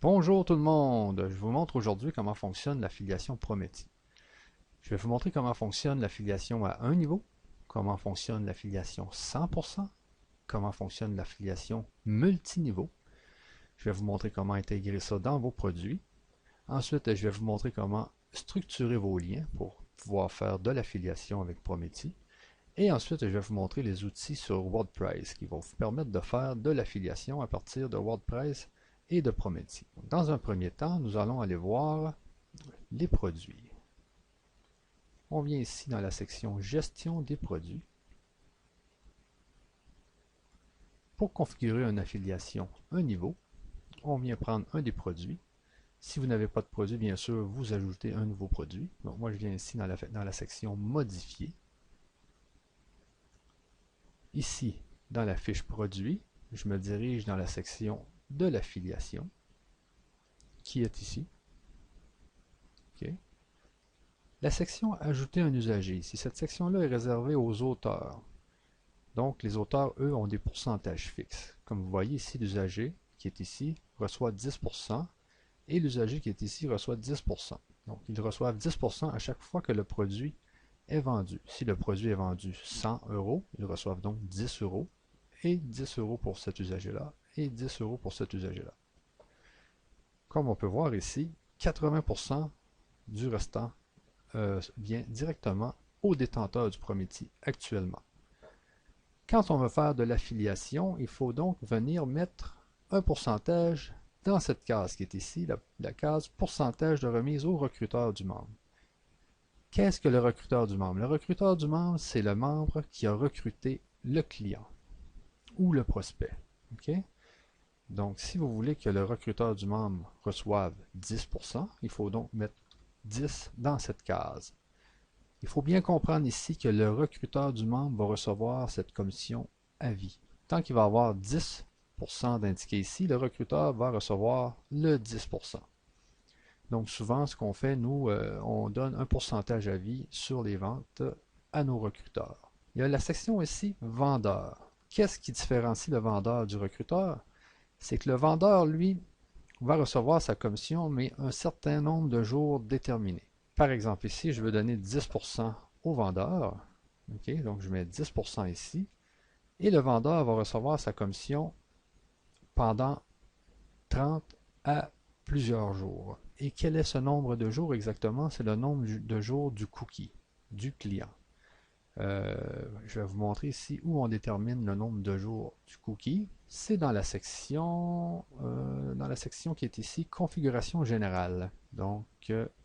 Bonjour tout le monde, je vous montre aujourd'hui comment fonctionne l'affiliation Prometi. Je vais vous montrer comment fonctionne l'affiliation à un niveau, comment fonctionne l'affiliation 100%, comment fonctionne l'affiliation multiniveau. Je vais vous montrer comment intégrer ça dans vos produits. Ensuite, je vais vous montrer comment structurer vos liens pour pouvoir faire de l'affiliation avec Prometi. Et ensuite, je vais vous montrer les outils sur WordPress qui vont vous permettre de faire de l'affiliation à partir de WordPress et de Prometi. Dans un premier temps, nous allons aller voir les produits. On vient ici dans la section Gestion des produits. Pour configurer une affiliation, un niveau, on vient prendre un des produits. Si vous n'avez pas de produit, bien sûr, vous ajoutez un nouveau produit. Donc moi, je viens ici dans la section Modifier. Ici, dans la fiche Produit, je me dirige dans la section de l'affiliation, qui est ici. Okay. La section Ajouter un usager. Ici, cette section-là est réservée aux auteurs. Donc, les auteurs, eux, ont des pourcentages fixes. Comme vous voyez ici, l'usager qui est ici reçoit 10% et l'usager qui est ici reçoit 10%. Donc, ils reçoivent 10% à chaque fois que le produit est vendu. Si le produit est vendu 100 euros, ils reçoivent donc 10 euros et 10 euros pour cet usager-là et 10 euros pour cet usager-là. Comme on peut voir ici, 80% du restant vient directement au détenteur du Prometi actuellement. Quand on veut faire de l'affiliation, il faut donc venir mettre un pourcentage dans cette case qui est ici, la case pourcentage de remise au recruteur du membre. Qu'est-ce que le recruteur du membre? Le recruteur du membre, c'est le membre qui a recruté le client ou le prospect. Okay? Donc, si vous voulez que le recruteur du membre reçoive 10%, il faut donc mettre 10 dans cette case. Il faut bien comprendre ici que le recruteur du membre va recevoir cette commission à vie. Tant qu'il va avoir 10% d'indiqué ici, le recruteur va recevoir le 10%. Donc souvent, ce qu'on fait, nous, on donne un pourcentage à vie sur les ventes à nos recruteurs. Il y a la section ici, vendeur. Qu'est-ce qui différencie le vendeur du recruteur? C'est que le vendeur, lui, va recevoir sa commission, mais un certain nombre de jours déterminés. Par exemple, ici, je veux donner 10% au vendeur. Okay, donc, je mets 10% ici. Et le vendeur va recevoir sa commission pendant 30 à plusieurs jours. Et quel est ce nombre de jours exactement? C'est le nombre de jours du cookie, du client. Je vais vous montrer ici où on détermine le nombre de jours du cookie. C'est dans la section qui est ici, configuration générale. Donc,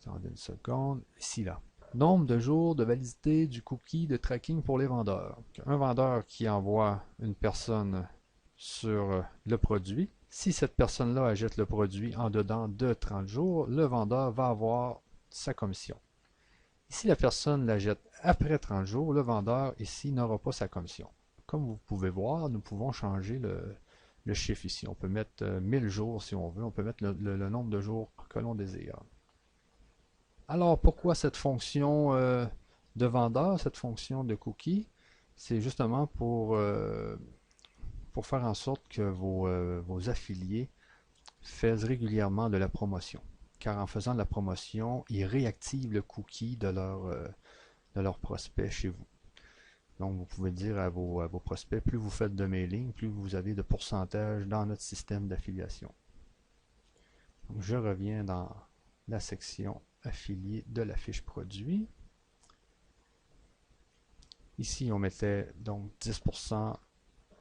attendez une seconde, ici là. Nombre de jours de validité du cookie de tracking pour les vendeurs. Un vendeur qui envoie une personne sur le produit. Si cette personne-là achète le produit en dedans de 30 jours, le vendeur va avoir sa commission. Si la personne la jette après 30 jours, le vendeur ici n'aura pas sa commission. Comme vous pouvez voir, nous pouvons changer le chiffre ici. On peut mettre 1000 jours si on veut. On peut mettre le nombre de jours que l'on désire. Alors, pourquoi cette fonction de vendeur, cette fonction de cookie? C'est justement pour faire en sorte que vos affiliés fassent régulièrement de la promotion. Car en faisant de la promotion, ils réactivent le cookie de leur prospect chez vous. Donc, vous pouvez dire à vos prospects, plus vous faites de mailing, plus vous avez de pourcentage dans notre système d'affiliation. Donc, je reviens dans la section affilié de la fiche produit. Ici, on mettait donc 10%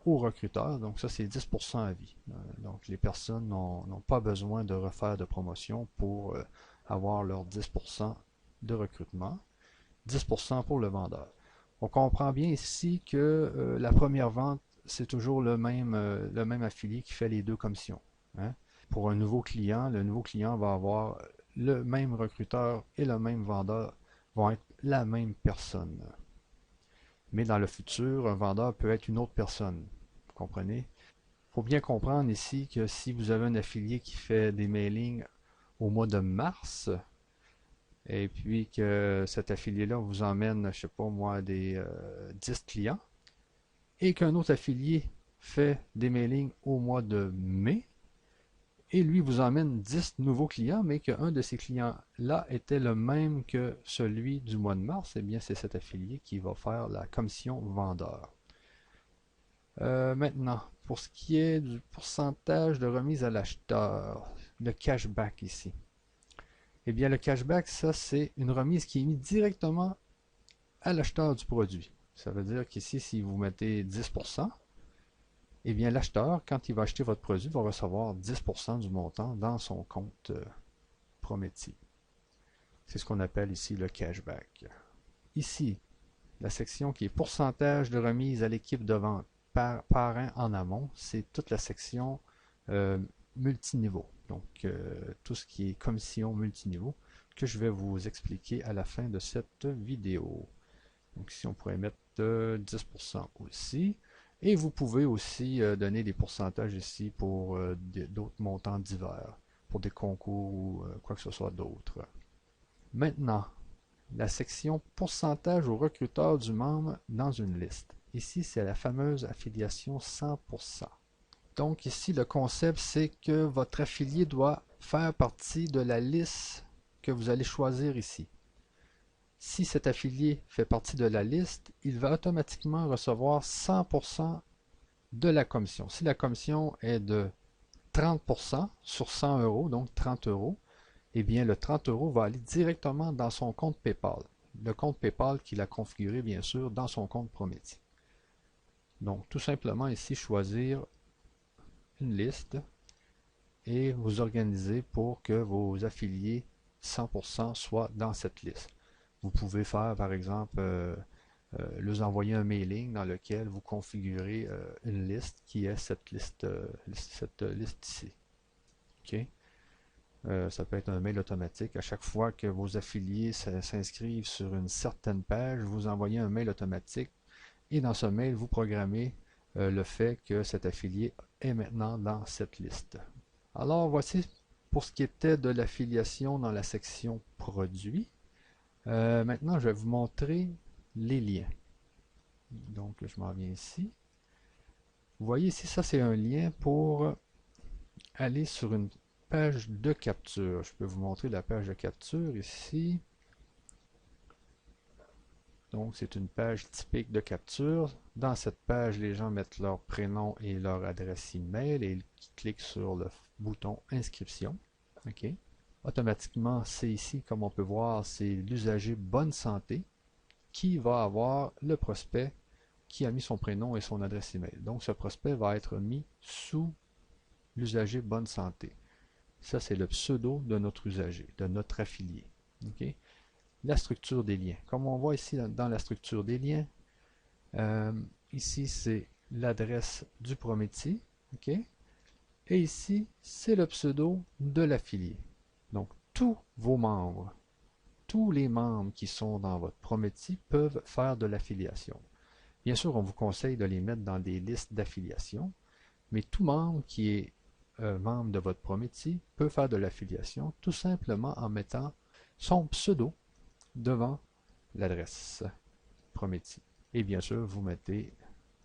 au recruteur. Donc, ça, c'est 10% à vie. Donc, les personnes n'ont pas besoin de refaire de promotion pour avoir leur 10% de recrutement. 10% pour le vendeur. On comprend bien ici que la première vente, c'est toujours le même affilié qui fait les deux commissions. Hein? Pour un nouveau client, le nouveau client va avoir le même recruteur et le même vendeur vont être la même personne. Mais dans le futur, un vendeur peut être une autre personne. Vous comprenez? Il faut bien comprendre ici que si vous avez un affilié qui fait des mailings au mois de mars, et puis que cet affilié-là vous emmène, je sais pas moi, des 10 clients, et qu'un autre affilié fait des mailings au mois de mai, et lui vous emmène 10 nouveaux clients, mais qu'un de ces clients-là était le même que celui du mois de mars, eh bien c'est cet affilié qui va faire la commission vendeur. Maintenant, pour ce qui est du pourcentage de remise à l'acheteur, le cashback ici. Eh bien le cashback, ça c'est une remise qui est mise directement à l'acheteur du produit. Ça veut dire qu'ici, si vous mettez 10%, eh bien l'acheteur, quand il va acheter votre produit, va recevoir 10% du montant dans son compte Prométhie. C'est ce qu'on appelle ici le cashback. Ici, la section qui est pourcentage de remise à l'équipe de vente parrain en amont, c'est toute la section multiniveau. Donc, tout ce qui est commission multiniveau que je vais vous expliquer à la fin de cette vidéo. Donc ici, on pourrait mettre 10% aussi. Et vous pouvez aussi donner des pourcentages ici pour d'autres montants divers, pour des concours ou quoi que ce soit d'autre. Maintenant, la section pourcentage au recruteur du membre dans une liste. Ici, c'est la fameuse affiliation 100%. Donc ici, le concept, c'est que votre affilié doit faire partie de la liste que vous allez choisir ici. Si cet affilié fait partie de la liste, il va automatiquement recevoir 100% de la commission. Si la commission est de 30% sur 100 euros, donc 30 euros, eh bien le 30 euros va aller directement dans son compte PayPal. Le compte PayPal qu'il a configuré bien sûr dans son compte Prométhie. Donc tout simplement ici choisir une liste et vous organiser pour que vos affiliés 100% soient dans cette liste. Vous pouvez faire par exemple leur envoyer un mailing dans lequel vous configurez une liste qui est cette liste ici. Okay? Ça peut être un mail automatique. À chaque fois que vos affiliés s'inscrivent sur une certaine page, vous envoyez un mail automatique et dans ce mail, vous programmez le fait que cet affilié est maintenant dans cette liste. Alors voici pour ce qui était de l'affiliation dans la section produits. Maintenant, je vais vous montrer les liens. Donc, je m'en viens ici. Vous voyez ici, ça c'est un lien pour aller sur une page de capture. Je peux vous montrer la page de capture ici. Donc, c'est une page typique de capture. Dans cette page, les gens mettent leur prénom et leur adresse email et ils cliquent sur le bouton inscription. OK. Automatiquement, c'est ici, comme on peut voir, c'est l'usager bonne santé qui va avoir le prospect qui a mis son prénom et son adresse email. Donc, ce prospect va être mis sous l'usager bonne santé. Ça, c'est le pseudo de notre usager, de notre affilié. Okay? La structure des liens. Comme on voit ici dans la structure des liens, ici, c'est l'adresse du Prométhie. Okay? Et ici, c'est le pseudo de l'affilié. Donc, tous vos membres, tous les membres qui sont dans votre Prométhie peuvent faire de l'affiliation. Bien sûr, on vous conseille de les mettre dans des listes d'affiliation, mais tout membre qui est membre de votre Prométhie peut faire de l'affiliation tout simplement en mettant son pseudo devant l'adresse Prométhie. Et bien sûr, vous mettez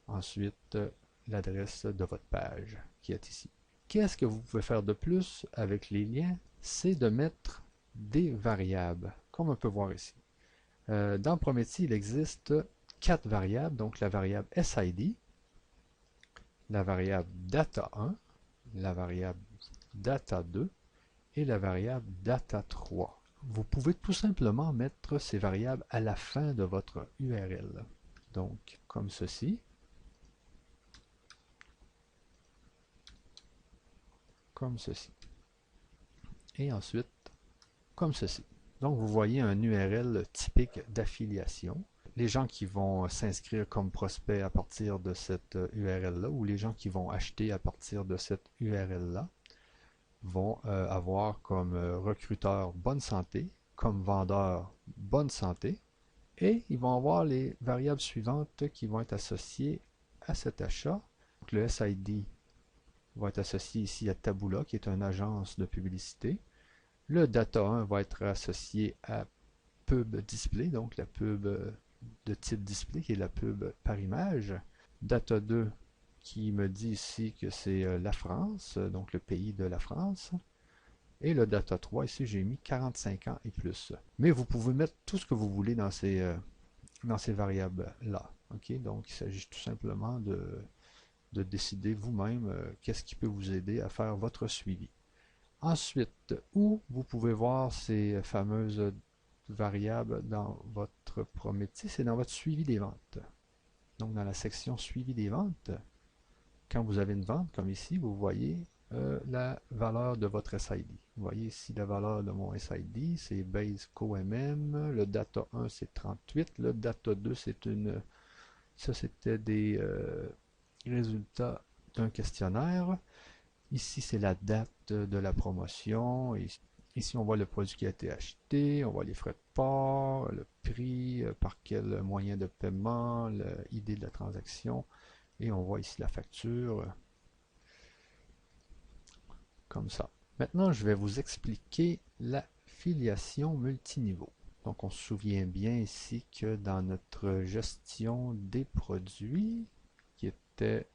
ensuite l'adresse de votre page qui est ici. Qu'est-ce que vous pouvez faire de plus avec les liens? C'est de mettre des variables, comme on peut voir ici. Dans Prométhie, il existe 4 variables, donc la variable SID, la variable data1, la variable data2 et la variable data3. Vous pouvez tout simplement mettre ces variables à la fin de votre URL. Donc, comme ceci. Comme ceci. Et ensuite, comme ceci. Donc, vous voyez un URL typique d'affiliation. Les gens qui vont s'inscrire comme prospects à partir de cette URL-là ou les gens qui vont acheter à partir de cette URL-là vont avoir comme recruteur bonne santé, comme vendeur bonne santé, et ils vont avoir les variables suivantes qui vont être associées à cet achat. Donc, le SID va être associé ici à Taboola, qui est une agence de publicité. Le Data1 va être associé à Pub Display, donc la pub de type display, qui est la pub par image. Data2 qui me dit ici que c'est la France, donc le pays de la France. Et le data 3, ici j'ai mis 45 ans et plus. Mais vous pouvez mettre tout ce que vous voulez dans ces variables-là. Okay? Donc il s'agit tout simplement de décider vous-même qu'est-ce qui peut vous aider à faire votre suivi. Ensuite, où vous pouvez voir ces fameuses variables dans votre Prométhée, c'est dans votre suivi des ventes. Donc dans la section suivi des ventes, quand vous avez une vente, comme ici, vous voyez la valeur de votre SID. Vous voyez ici la valeur de mon SID, c'est base CoMM, le data 1 c'est 38, le data 2 c'est ça c'était des résultats d'un questionnaire. Ici c'est la date de la promotion, et ici on voit le produit qui a été acheté, on voit les frais de port, le prix, par quel moyen de paiement, l'idée de la transaction, et on voit ici la facture, comme ça. Maintenant, je vais vous expliquer la filiation multiniveau. Donc, on se souvient bien ici que dans notre gestion des produits, qui était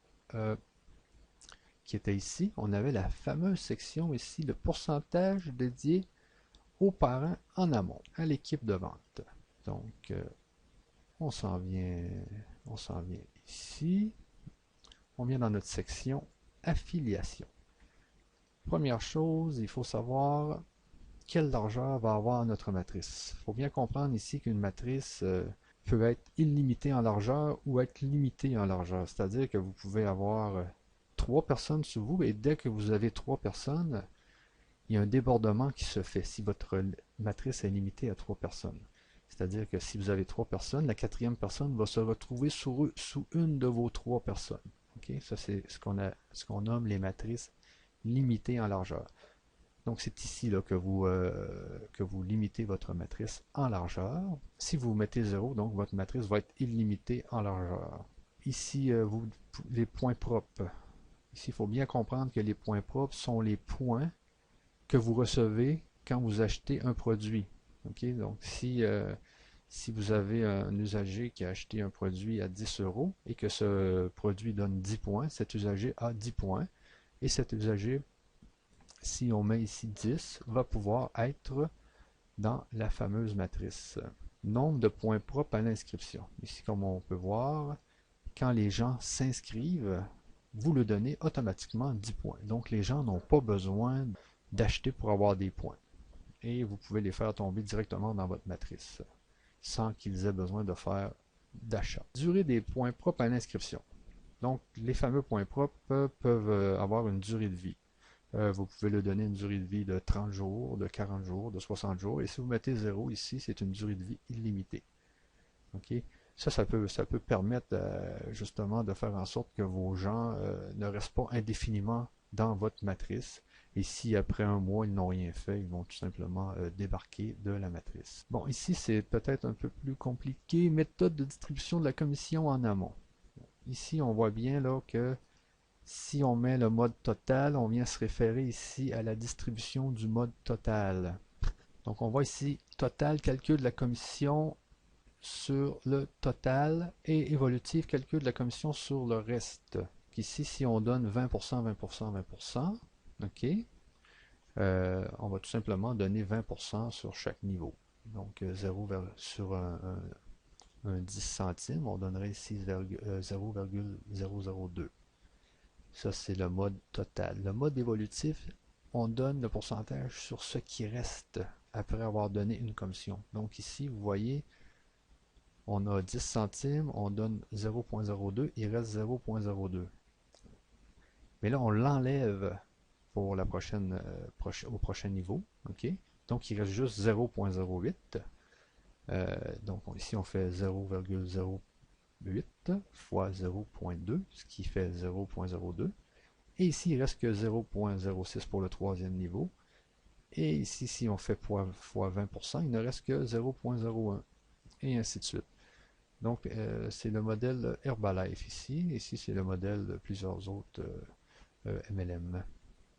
ici, on avait la fameuse section ici, le pourcentage dédié aux parents en amont, à l'équipe de vente. Donc, on s'en vient ici. On vient dans notre section affiliation. Première chose, il faut savoir quelle largeur va avoir notre matrice. Il faut bien comprendre ici qu'une matrice peut être illimitée en largeur ou être limitée en largeur. C'est-à-dire que vous pouvez avoir 3 personnes sous vous, et dès que vous avez 3 personnes, il y a un débordement qui se fait si votre matrice est limitée à 3 personnes. C'est-à-dire que si vous avez 3 personnes, la 4e personne va se retrouver sous une de vos 3 personnes. Okay? Ça, c'est ce qu'on nomme les matrices limitées en largeur. Donc c'est ici là, que vous limitez votre matrice en largeur. Si vous mettez 0, donc votre matrice va être illimitée en largeur. Ici, les points propres. Ici, il faut bien comprendre que les points propres sont les points que vous recevez quand vous achetez un produit. Okay? Donc si vous avez un usager qui a acheté un produit à 10 euros et que ce produit donne 10 points, cet usager a 10 points. Et cet usager, si on met ici 10, va pouvoir être dans la fameuse matrice. Nombre de points propres à l'inscription. Ici, comme on peut voir, quand les gens s'inscrivent, vous le donnez automatiquement 10 points. Donc les gens n'ont pas besoin d'acheter pour avoir des points. Et vous pouvez les faire tomber directement dans votre matrice, sans qu'ils aient besoin de faire d'achat. Durée des points propres à l'inscription. Donc les fameux points propres peuvent avoir une durée de vie. Vous pouvez le donner une durée de vie de 30 jours, de 40 jours, de 60 jours. Et si vous mettez 0 ici, c'est une durée de vie illimitée. Okay? Ça peut permettre justement de faire en sorte que vos gens ne restent pas indéfiniment dans votre matrice. Et si après un mois, ils n'ont rien fait, ils vont tout simplement débarquer de la matrice. Bon, ici, c'est peut-être un peu plus compliqué. Méthode de distribution de la commission en amont. Ici, on voit bien là que si on met le mode total, on vient se référer ici à la distribution du mode total. Donc on voit ici total, calcul de la commission sur le total, et évolutif, calcul de la commission sur le reste. Ici, si on donne 20%, 20%, 20%, ok, on va tout simplement donner 20% sur chaque niveau. Donc 0 sur un 10 centimes, on donnerait ici 0,002. Ça, c'est le mode total. Le mode évolutif, on donne le pourcentage sur ce qui reste après avoir donné une commission. Donc ici, vous voyez, on a 10 centimes, on donne 0,02, il reste 0,02. Mais là, on l'enlève pour la au prochain niveau. Okay? Donc, il reste juste 0,08. Donc ici, on fait 0,08 fois 0,2, ce qui fait 0,02. Et ici, il reste que 0,06 pour le 3e niveau. Et ici, si on fait fois 20%, il ne reste que 0,01. Et ainsi de suite. Donc, c'est le modèle Herbalife ici. Ici, c'est le modèle de plusieurs autres MLM.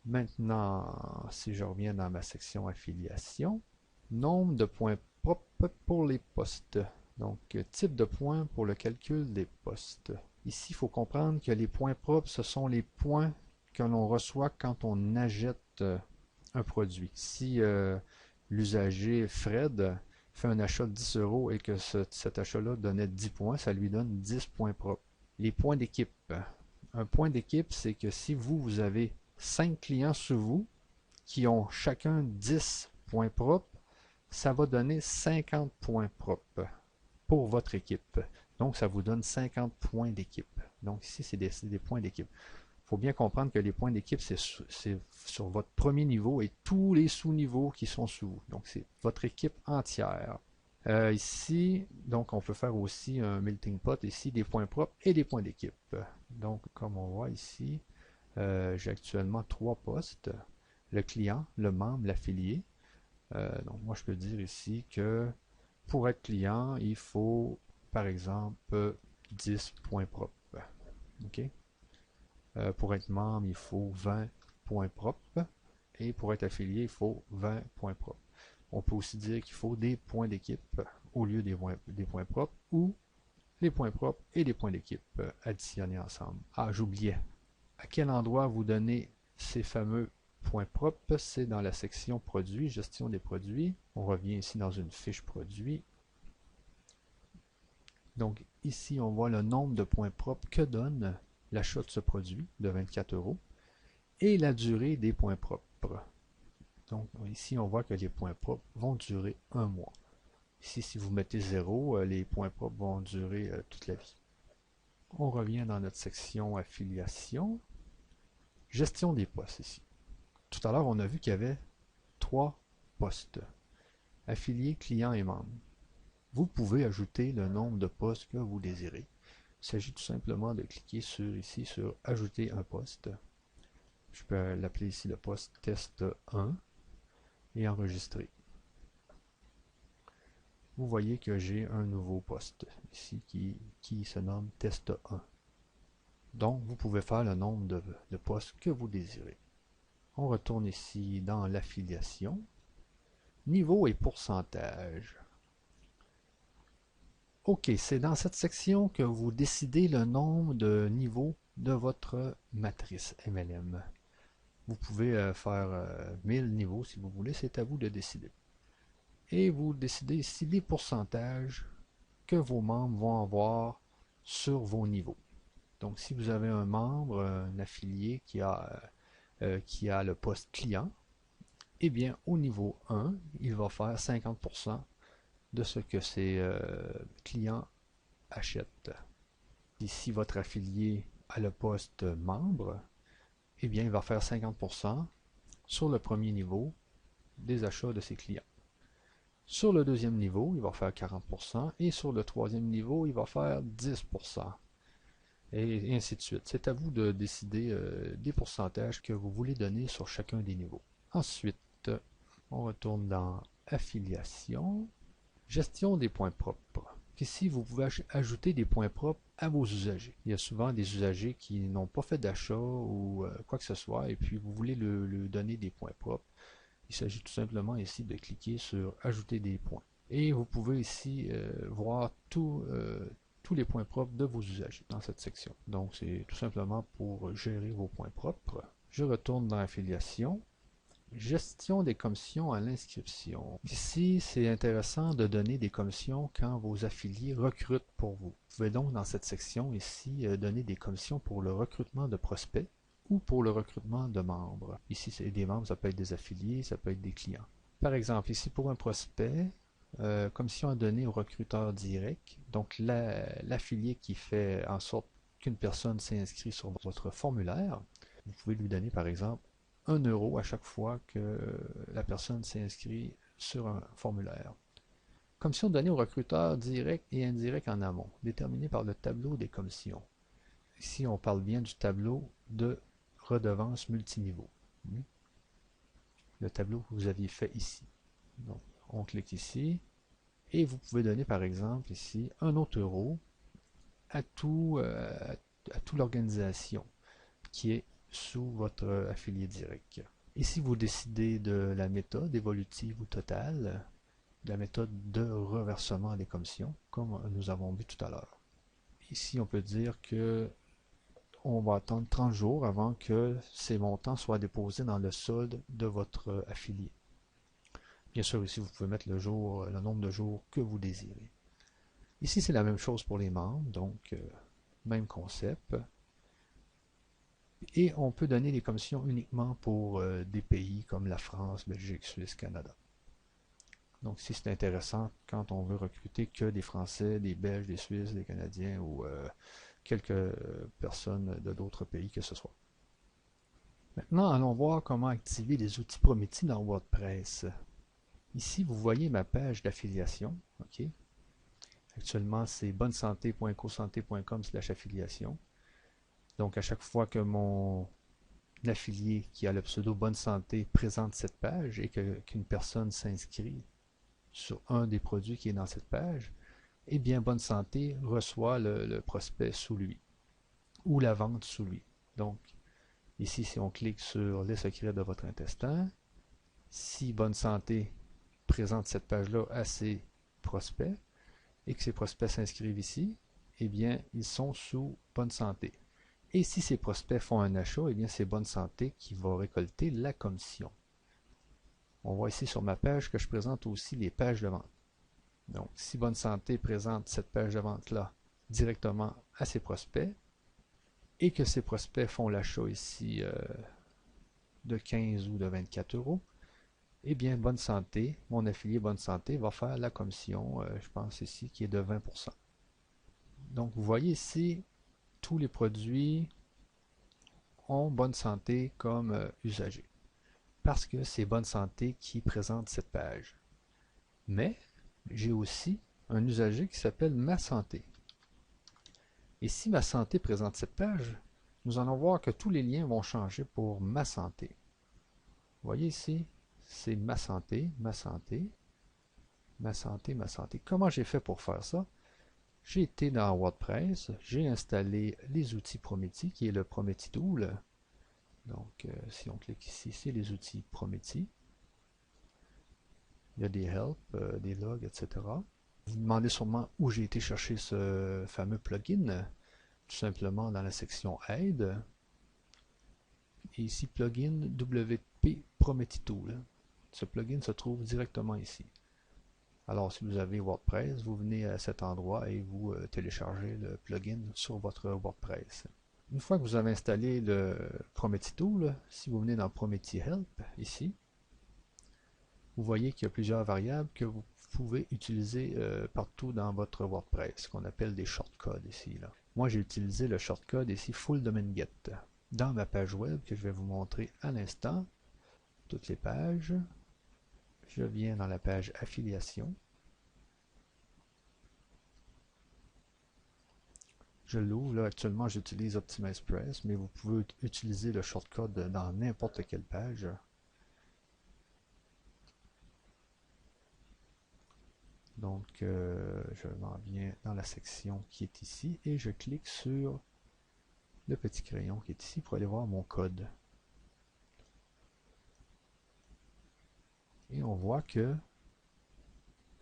Maintenant, si je reviens dans ma section affiliation, nombre de points propres pour les postes. Donc, type de points pour le calcul des postes. Ici, il faut comprendre que les points propres, ce sont les points que l'on reçoit quand on achète un produit. Si l'usager Fred fait un achat de 10 euros et que cet achat-là donnait 10 points, ça lui donne 10 points propres. Les points d'équipe. Un point d'équipe, c'est que si vous avez 5 clients sous vous qui ont chacun 10 points propres, ça va donner 50 points propres pour votre équipe. Donc, ça vous donne 50 points d'équipe. Donc, ici, c'est des points d'équipe. Il faut bien comprendre que les points d'équipe, c'est sur votre premier niveau et tous les sous-niveaux qui sont sous vous. Donc, c'est votre équipe entière. Ici, donc, on peut faire aussi un melting pot, ici, des points propres et des points d'équipe. Donc, comme on voit ici, j'ai actuellement 3 postes. Le client, le membre, l'affilié. Donc, moi, je peux dire ici que pour être client, il faut, par exemple, 10 points propres. OK? Pour être membre, il faut 20 points propres. Et pour être affilié, il faut 20 points propres. On peut aussi dire qu'il faut des points d'équipe au lieu des points propres ou les points propres et les points d'équipe additionnés ensemble. Ah, j'oubliais. À quel endroit vous donnez ces fameux points propres? C'est dans la section produits, gestion des produits. On revient ici dans une fiche produit. Donc ici, on voit le nombre de points propres que donne l'achat de ce produit de 24 euros et la durée des points propres. Donc ici, on voit que les points propres vont durer un mois. Ici, si vous mettez 0, les points propres vont durer toute la vie. On revient dans notre section affiliation. Gestion des postes ici. Tout à l'heure, on a vu qu'il y avait 3 postes. Affiliés, clients et membres. Vous pouvez ajouter le nombre de postes que vous désirez. Il s'agit tout simplement de cliquer ici sur ajouter un poste. Je peux l'appeler ici le poste test 1 et enregistrer. Vous voyez que j'ai un nouveau poste ici qui se nomme test 1. Donc vous pouvez faire le nombre de postes que vous désirez. On retourne ici dans l'affiliation. Niveau et pourcentage. OK, c'est dans cette section que vous décidez le nombre de niveaux de votre matrice MLM. Vous pouvez faire 1000 niveaux si vous voulez, c'est à vous de décider. Et vous décidez ici les pourcentages que vos membres vont avoir sur vos niveaux. Donc si vous avez un membre, un affilié qui a le poste client, eh bien au niveau 1, il va faire 50% de ce que ses clients achètent. Et si votre affilié a le poste membre, eh bien il va faire 50% sur le premier niveau des achats de ses clients. Sur le deuxième niveau, il va faire 40% et sur le troisième niveau, il va faire 10%. Et ainsi de suite. C'est à vous de décider des pourcentages que vous voulez donner sur chacun des niveaux. Ensuite, on retourne dans Affiliation, Gestion des points propres. Ici, vous pouvez ajouter des points propres à vos usagers. Il y a souvent des usagers qui n'ont pas fait d'achat ou quoi que ce soit, et puis vous voulez lui donner des points propres. Il s'agit tout simplement ici de cliquer sur Ajouter des points. Et vous pouvez ici voir tous les points propres de vos usagers dans cette section. Donc c'est tout simplement pour gérer vos points propres. Je retourne dans Affiliation. Gestion des commissions à l'inscription. Ici, c'est intéressant de donner des commissions quand vos affiliés recrutent pour vous. Vous pouvez donc dans cette section ici donner des commissions pour le recrutement de prospects ou pour le recrutement de membres. Ici, c'est des membres, ça peut être des affiliés, ça peut être des clients. Par exemple, ici pour un prospect, commission à donner au recruteur direct. Donc l'affilié qui fait en sorte qu'une personne s'inscrit sur votre formulaire, vous pouvez lui donner par exemple 1 euro à chaque fois que la personne s'inscrit sur un formulaire. Commission donnée aux recruteurs directs et indirects en amont, déterminée par le tableau des commissions. Ici, on parle bien du tableau de redevance multiniveau. Le tableau que vous aviez fait ici. Donc, on clique ici et vous pouvez donner par exemple ici 1 autre euro à toute l'organisation qui est sous votre affilié direct. Ici, vous décidez de la méthode évolutive ou totale, de la méthode de reversement des commissions, comme nous avons vu tout à l'heure. ici on peut dire que on va attendre 30 jours avant que ces montants soient déposés dans le solde de votre affilié. Bien sûr, ici, vous pouvez mettre le nombre de jours que vous désirez. Ici, c'est la même chose pour les membres, donc même concept. Et on peut donner des commissions uniquement pour des pays comme la France, Belgique, Suisse, Canada. Donc ici, c'est intéressant quand on veut recruter que des Français, des Belges, des Suisses, des Canadiens ou quelques personnes de d'autres pays que ce soit. Maintenant, allons voir comment activer les outils Prometi dans WordPress. Ici, vous voyez ma page d'affiliation. OK? Actuellement, c'est bonnesanté.ecosanté.com/affiliation. Donc, à chaque fois que mon affilié qui a le pseudo Bonne Santé présente cette page et qu'une personne s'inscrit sur un des produits qui est dans cette page, eh bien, Bonne Santé reçoit le prospect sous lui ou la vente sous lui. Donc, ici, si on clique sur les secrets de votre intestin, si Bonne Santé présente cette page-là à ses prospects et que ces prospects s'inscrivent ici, eh bien, ils sont sous Bonne Santé. Et si ces prospects font un achat, eh bien, c'est Bonne Santé qui va récolter la commission. On voit ici sur ma page que je présente aussi les pages de vente. Donc, si Bonne Santé présente cette page de vente-là directement à ses prospects et que ces prospects font l'achat ici de 15 ou de 24 euros, eh bien, Bonne Santé, mon affilié Bonne Santé va faire la commission, je pense ici, qui est de 20%. Donc, vous voyez ici, tous les produits ont Bonne Santé comme usager. Parce que c'est Bonne Santé qui présente cette page. Mais, j'ai aussi un usager qui s'appelle Ma Santé. Et si Ma Santé présente cette page, nous allons voir que tous les liens vont changer pour Ma Santé. Vous voyez ici, c'est Ma Santé, Ma Santé, Ma Santé, Ma Santé. Comment j'ai fait pour faire ça? J'ai été dans WordPress, j'ai installé les outils Prometi, qui est le Prometi Tool. Donc, si on clique ici, c'est les outils Prometi. Il y a des help, des logs, etc. Vous vous demandez sûrement où j'ai été chercher ce fameux plugin. Tout simplement dans la section Aide. Et ici, plugin WP Prometi Tool. Ce plugin se trouve directement ici. Alors, si vous avez WordPress, vous venez à cet endroit et vous téléchargez le plugin sur votre WordPress. Une fois que vous avez installé le Prometi Tool, si vous venez dans Prometi Help, ici, vous voyez qu'il y a plusieurs variables que vous pouvez utiliser partout dans votre WordPress, qu'on appelle des shortcodes ici. Là. Moi, j'ai utilisé le shortcode ici Full Domain Get dans ma page web que je vais vous montrer à l'instant. Toutes les pages. Je viens dans la page affiliation. Je l'ouvre. Là, actuellement, j'utilise OptimizePress, mais vous pouvez utiliser le shortcode dans n'importe quelle page. Donc, je m'en viens dans la section qui est ici et je clique sur le petit crayon qui est ici pour aller voir mon code. Et on voit que,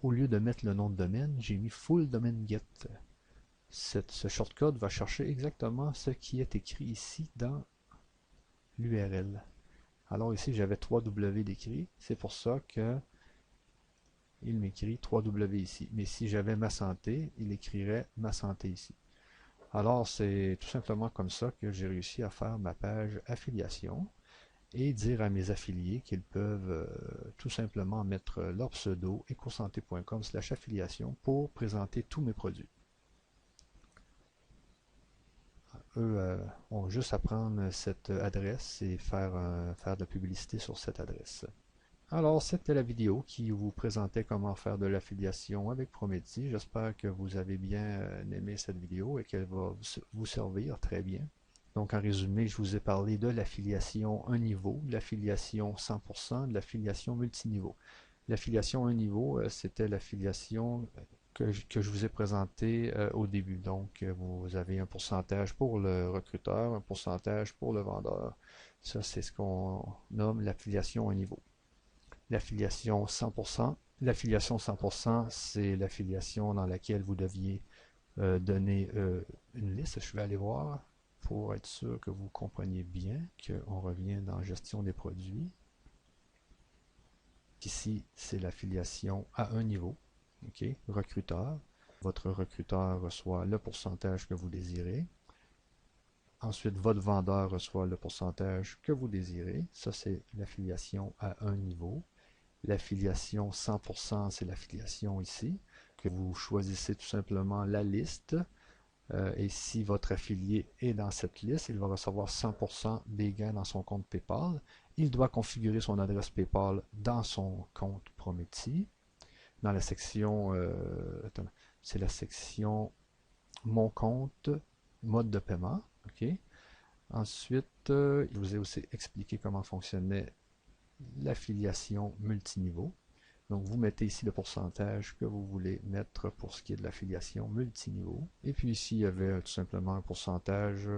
au lieu de mettre le nom de domaine, j'ai mis Full Domain Get. Ce shortcode va chercher exactement ce qui est écrit ici dans l'URL. Alors ici, j'avais 3W d'écrit. C'est pour ça que il m'écrit 3W ici. Mais si j'avais Ma Santé, il écrirait Ma Santé ici. Alors, c'est tout simplement comme ça que j'ai réussi à faire ma page affiliation et dire à mes affiliés qu'ils peuvent tout simplement mettre leur pseudo ecosanté.com/affiliation pour présenter tous mes produits. Eux ont juste à prendre cette adresse et faire de la publicité sur cette adresse. Alors, c'était la vidéo qui vous présentait comment faire de l'affiliation avec Prometi. J'espère que vous avez bien aimé cette vidéo et qu'elle va vous servir très bien. Donc, en résumé, je vous ai parlé de l'affiliation un niveau, de l'affiliation 100%, de l'affiliation multiniveau. L'affiliation un niveau, c'était l'affiliation que je vous ai présenté au début. Donc, vous avez un pourcentage pour le recruteur, un pourcentage pour le vendeur. Ça, c'est ce qu'on nomme l'affiliation un niveau. L'affiliation 100%. L'affiliation 100%, c'est l'affiliation dans laquelle vous deviez donner une liste. Je vais aller voir pour être sûr que vous compreniez bien qu'on revient dans gestion des produits. Ici, c'est l'affiliation à un niveau. Okay? Recruteur. Votre recruteur reçoit le pourcentage que vous désirez. Ensuite, votre vendeur reçoit le pourcentage que vous désirez. Ça, c'est l'affiliation à un niveau. L'affiliation 100%, c'est l'affiliation ici, que vous choisissez tout simplement la liste. Et si votre affilié est dans cette liste, il va recevoir 100% des gains dans son compte PayPal. Il doit configurer son adresse PayPal dans son compte Prometi. Dans la section, c'est la section Mon compte, mode de paiement. Okay. Ensuite, je vous ai aussi expliqué comment fonctionnait l'affiliation multiniveau. Donc, vous mettez ici le pourcentage que vous voulez mettre pour ce qui est de l'affiliation multiniveau. Et puis ici, il y avait tout simplement un pourcentage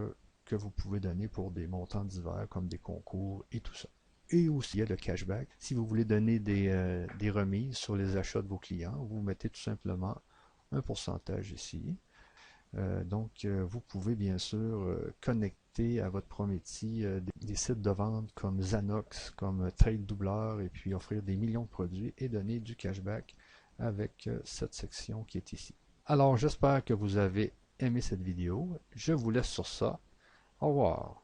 que vous pouvez donner pour des montants divers comme des concours et tout ça. Et aussi, il y a le cashback. Si vous voulez donner des remises sur les achats de vos clients, vous mettez tout simplement un pourcentage ici. Donc, vous pouvez bien sûr connecter à votre Prometi des sites de vente comme Zanox, comme Trade Doubleur, et puis offrir des millions de produits et donner du cashback avec cette section qui est ici. Alors, j'espère que vous avez aimé cette vidéo. Je vous laisse sur ça. Au revoir.